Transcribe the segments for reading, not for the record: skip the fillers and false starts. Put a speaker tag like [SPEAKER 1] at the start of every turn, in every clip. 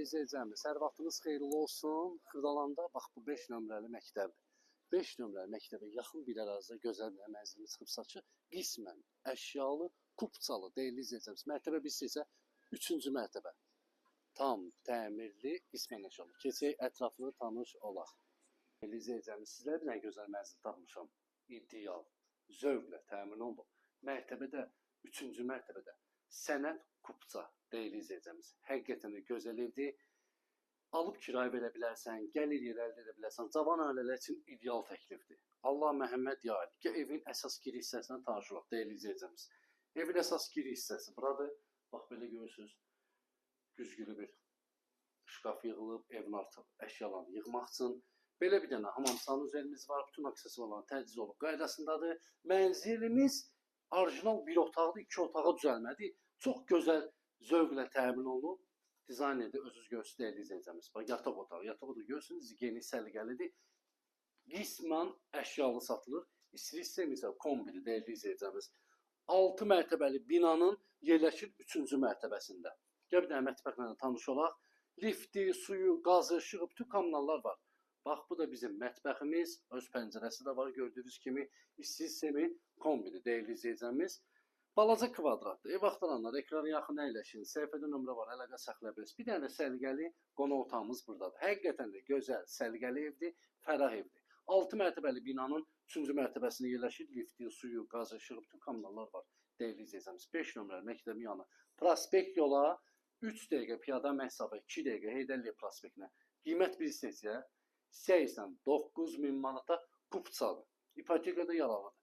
[SPEAKER 1] Dəyərli izləyicimiz, hər vaxtınız xeyirli olsun. Xırdalanda bax bu 5 nömrəli məktəbdir. 5 nömrəli məktəbə yaxın bir ərazidə gözəl bir mənzilimiz çıxıbsa ki, qismən əşyalı, kupçalı, dəyərli izləyicimiz. Mərtəbə birisi isə 3-cü mərtəbə. Tam təmirli, qismən əşyalı. Keçək ətraflı tanış olaq. Dəyərli izləyicimiz, sizlərə bir gözəl mənzil tapmışam. İdeal, zövqlə təmin olunub. Mərtəbədə, 3-cü mərtəbədə sənət kupça. Dəyərli izləyicimiz, həqiqətən də gözəl evdir. Alıb kirayə verə bilərsən, gəlir yer əldə edə bilərsən. Cavan ailələr üçün ideal təklifdir. Allah Məhəmməd yayır ki, evin əsas giriş hissəsindən tanışırıq, dəyərli izləyicimiz. Evin əsas giriş hissəsi buradır. Bax, belə görürsünüz, güzgülü bir şkaf yığılıb, evin artıq əşyalarını yığmaq üçün. Belə bir dənə hamam sanuzelimiz var, bütün aksesuarlar təchiz olub qaydasındadır. Mənzilimiz orijinal bir otaqlı, 2 otağa düzəlmədi. Çox gözəl zövqlə təmin olunub. Dizaynerdə özünüz görürsünüz, dəyərli izləyicimiz. Bax, yataq otağı görürsünüz, geniş səliqəlidir. Qismən əşyalı satılır. İstilik sistemi isə kombili, dəyərli izləyicimiz. 6 mərtəbəli binanın yerləşir 3-cü mərtəbəsində. Gəl bir dənə mətbəxlə tanış olaq. Lifti, suyu, qazı, işığı, bütün kommunallar var. Bax, bu da bizim mətbəximiz. Öz pəncərəsi də var, gördüyünüz kimi. İstilik sistemi kombili, dəyərli izləyicimiz. Balaca kvadratdır. Ev axtaranlar ekrana yaxın əyləşin. Səhifədə nömrə var, əlaqə saxlaya bilirsiniz. Bir dənə səliqəli qonaq otağımız buradadır. Həqiqətən də gözəl, səliqəli evdir, fərah evdir. 6 mərtəbəli binanın 3-cü mərtəbəsində yerləşir. Lifti, suyu, qazı, işığı, bütün kommunallar var. Dəyərli izləyicimiz, 5 nömrəli məktəbin yanı. Prospekt yola 3 dəqiqə piyada məsafə, 2 dəqiqə Heydərliyev prospektinə. Qiymət bir seçə 89.000 manata kupçadır. İpotekada yaralıdır.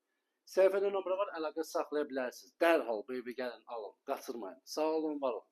[SPEAKER 1] Səhifədə nömrə var, əlaqə saxlaya bilərsiniz. Dərhal bu evi gəlin, alın, qaçırmayın. Sağ olun, var olun.